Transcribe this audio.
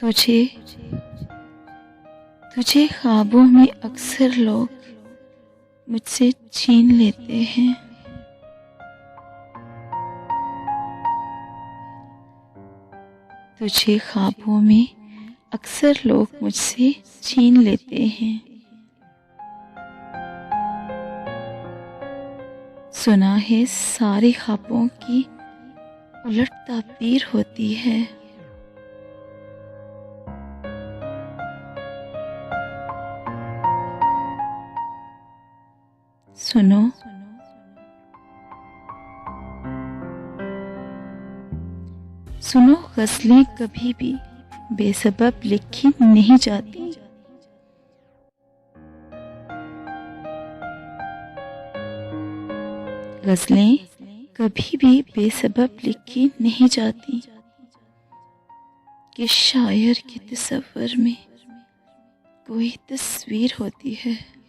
तुझे तुझे ख्वाबों में अक्सर लोग मुझसे छीन लेते हैं। तुझे ख्वाबों में अक्सर लोग मुझसे छीन लेते हैं। सुना है सारे ख्वाबों की उलट ताबीर होती है। सुनो, सुनो, गज़लें कभी भी बेसबब लिखी नहीं जाती। गज़लें कभी भी बेसबब लिखी नहीं जाती कि शायर के तसव्वुर में कोई तस्वीर होती है।